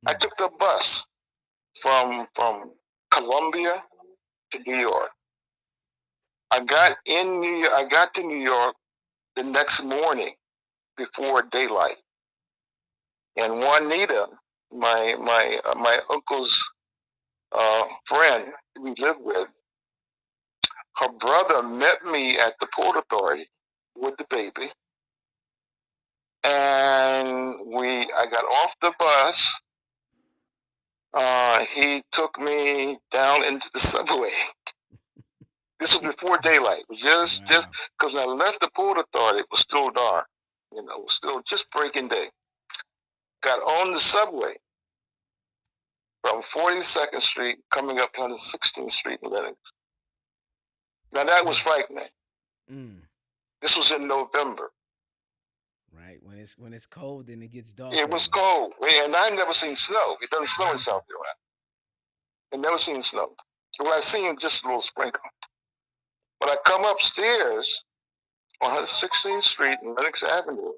I took the bus from Columbia to New York. I got to New York the next morning before daylight. And Juanita, my uncle's friend we lived with, her brother met me at the Port Authority with the baby, and I got off the bus. He took me down into the subway. This was before daylight. It was just because when I left the Port Authority, it was still dark. It was still just breaking day. Got on the subway from 42nd Street coming up to 116th Street in Lenox. Now that was frightening. This was in November. Right. When it's cold and it gets dark It was early. cold, and I never seen snow. It doesn't snow in South Carolina. I never seen snow. Well, I seen just a little sprinkle. But I come upstairs on 116th Street and Lenox Avenue.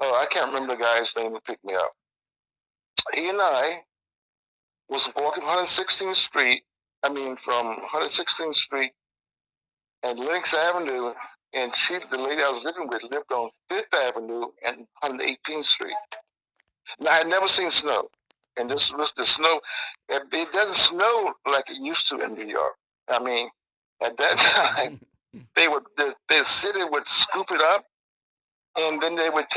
Oh, I can't remember the guy's name who picked me up. He and I was walking 116th Street. I mean, from 116th Street and Lenox Avenue, and the lady I was living with, lived on 5th Avenue and 118th Street. Now, I had never seen snow. And this was the snow. It doesn't snow like it used to in New York. I mean, at that time, the city would scoop it up, and then they would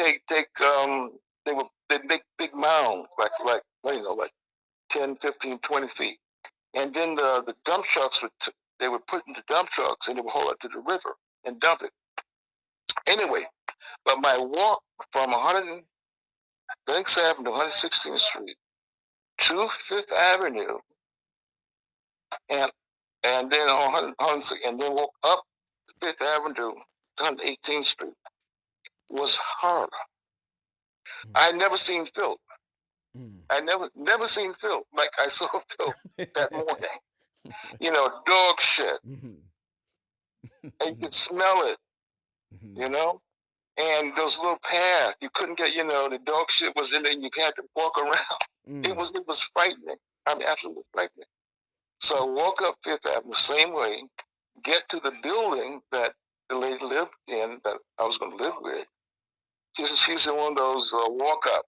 they'd make big mounds, like 10, 15, 20 feet. And then the dump trucks they would put in the dump trucks, and they would haul it to the river and dump it. Anyway, but my walk from 100 Banks Avenue, 116th Street to Fifth Avenue, and then and then walk up Fifth Avenue to 118th Street was horrible. I had never seen Phil. I never seen Phil like I saw Phil that morning. Dog shit. And you could smell it, and those little paths you couldn't get. The dog shit was in there, and you had to walk around. It was frightening. I mean, absolutely frightening. So I walk up Fifth Avenue, same way, get to the building that the lady lived in that I was going to live with. She's in one of those walk up,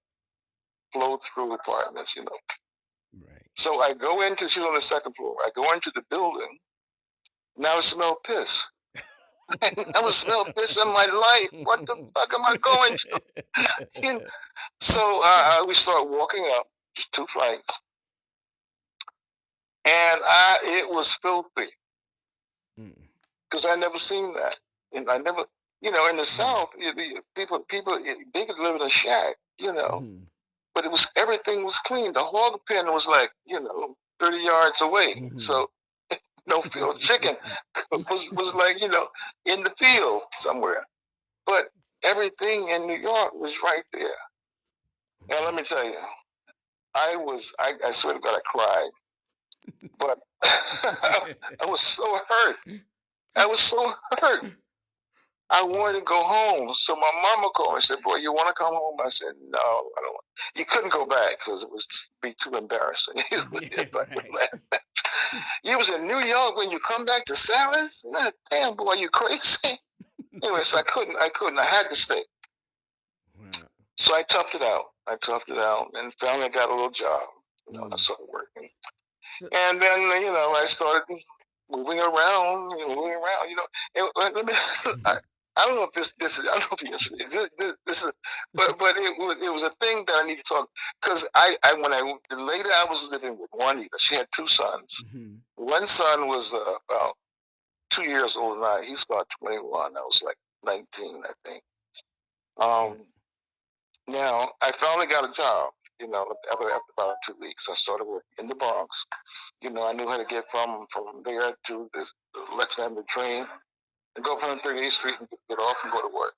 flow through apartments. Right. So I go into. She's on the second floor. I go into the building. Now I smell piss. I never smelled piss in my life. What the fuck am I going to? So we start walking up, just 2 flights, and it was filthy because I never seen that, and I never, in the South, people, they could live in a shack, but everything was clean. The hog pen was like, 30 yards away, so no field chicken was like, in the field somewhere, but everything in New York was right there. And let me tell you, I swear to God, I cried. But I was so hurt. I was so hurt. I wanted to go home. So my mama called me and said, "Boy, you want to come home?" I said, "No, I don't want." You couldn't go back because it was be too embarrassing. You was in New York when you come back to Sarah's? Damn, boy, you crazy? Anyway, so I couldn't. I had to stay. So I toughed it out. And finally I got a little job. I started working. And then, I started moving around. Let me, I don't know if this is, I don't know if you're interested. This is, but it was a thing that I need to talk, because the lady I was living with, Juanita, she had 2 sons. One son was about 2 years older than I. He's about 21. I was like 19, I think. Now, I finally got a job, after about 2 weeks. I started working in the Bronx. I knew how to get from there to this Lexington Avenue train and go up 138th Street and get off and go to work.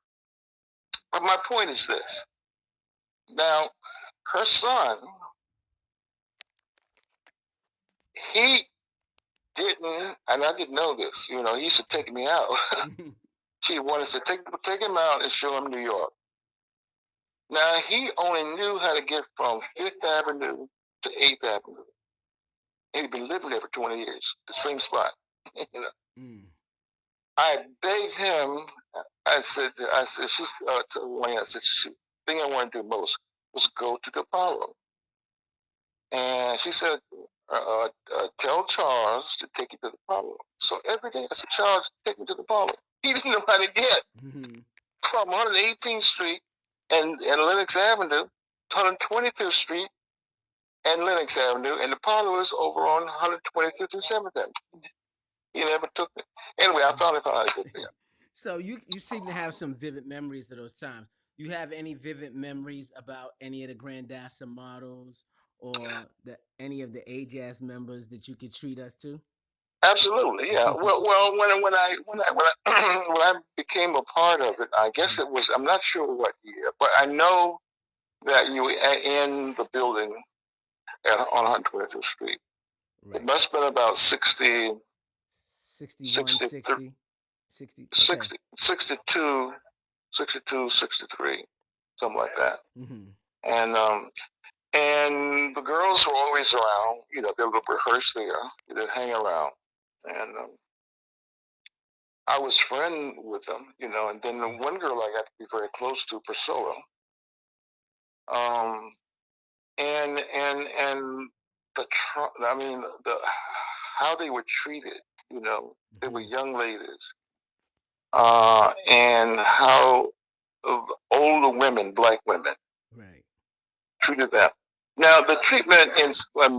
But my point is this. Now, her son, he didn't, and I didn't know this, he used to take me out. She wanted to take him out and show him New York. Now he only knew how to get from Fifth Avenue to 8th Avenue. He'd been living there for 20 years, the same spot. You know, I begged him. She's to Wayne. I said, the thing I want to do most was go to the Apollo. And she said, tell Charles to take you to the Apollo. So every day I said, Charles, take me to the Apollo. He didn't know how to get from 118th Street and Lenox Avenue to 125th Street and Lenox Avenue, and the Apollo is over on 125th and 7th Avenue. He never took it. Anyway, I finally found out I said, yeah. So you seem to have some vivid memories of those times. You have any vivid memories about any of the Grandassa models or any of the AJASS members that you could treat us to? Absolutely, yeah. Well, when I became a part of it, I guess it was, I'm not sure what year, but I know that you were in the building on 125th Street. Right. It must have been about 61, 60, 62, 63, something like that. And the girls were always around. You know, they would rehearse there. They'd hang around. And I was friend with them, you know. And then the one girl I got to be very close to, Priscilla. And how they were treated, you know, they were young ladies, and how older women, black women, treated them. Now, the treatment in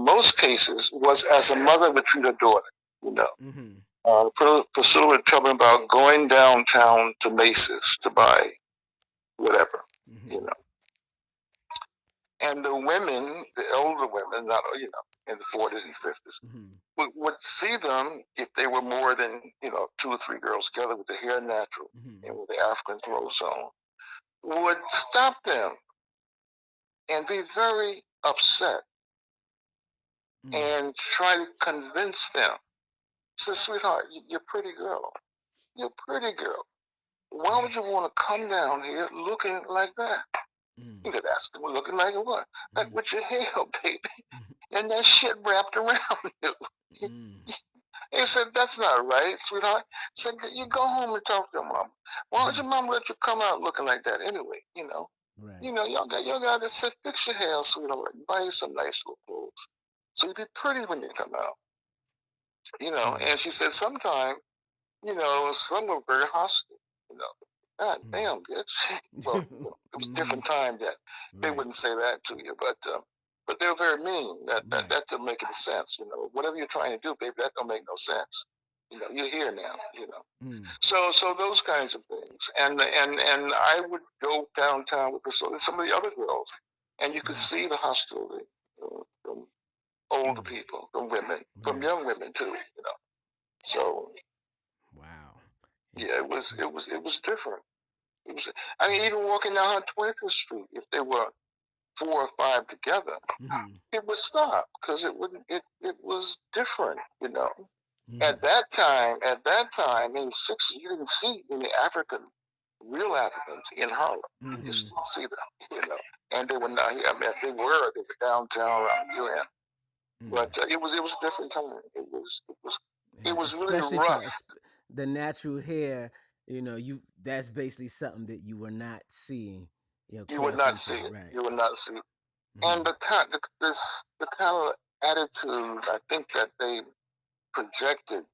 most cases was as a mother would treat her daughter, you know. Priscilla would tell me about going downtown to Macy's to buy whatever, you know. And the women, the older women, not, you know, in the 40s and 50s, would see them if they were more than, you know, 2 or 3 girls together with the hair natural and with the African clothes on, would stop them and be very upset and try to convince them. Say, sweetheart, you're a pretty girl. You're a pretty girl. Why would you want to come down here looking like that? You could ask them, looking like what? Like with your hair, baby. And that shit wrapped around you. He said, that's not right, sweetheart. He said, you go home and talk to your mom. Why would your mom let you come out looking like that anyway? You know, you know, y'all got to say, fix your hair, sweetheart, and buy you some nice little clothes, so you be pretty when you come out. You know, and she said, sometimes, you know, some were very hostile. You know, God damn, bitch. Well, it was a different time that they wouldn't say that to you, but they were very mean. That didn't make any sense. You know, whatever you're trying to do, baby, that don't make no sense. You know, you're here now. You know, so those kinds of things, and I would go downtown with Priscilla and some of the other girls, and you could see the hostility from older people, from women, from young women too. You know, so wow, yeah, it was different. It was, I mean, even walking down 125th Street, if there were 4 or 5 together, it would stop because it wouldn't. It was different, you know. At that time, in the 60s, you didn't see any real Africans in Harlem. You just didn't see them, you know. And they were not here. I mean, they were downtown around UN. But it was a different time. It was really rough. The natural hair, you know, that's basically something that you were not seeing. You would not see it. Right. You would not see it. And the kind of attitude I think that they projected,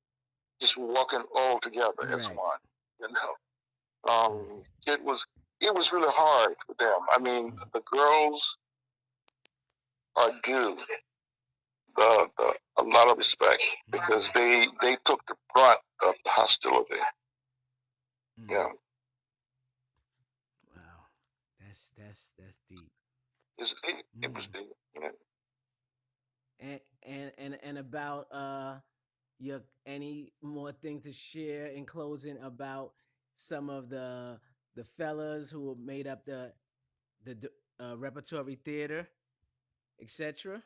just walking all together as one. You know, it was really hard for them. I mean, the girls are due a lot of respect because they took the brunt of the hostility. Yeah. Wow, that's deep. It's deep. It was deep. Yeah. And about your any more things to share in closing about some of the fellas who made up the repertory theater, etc.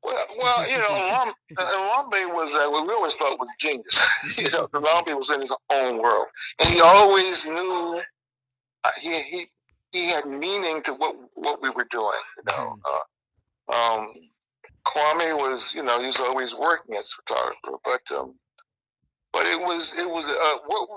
Well, you know, Elombe was we always thought was genius. You know, Elombe was in his own world, and he always knew he he had meaning to what we were doing. Kwame was, he was always working as a photographer, but it was what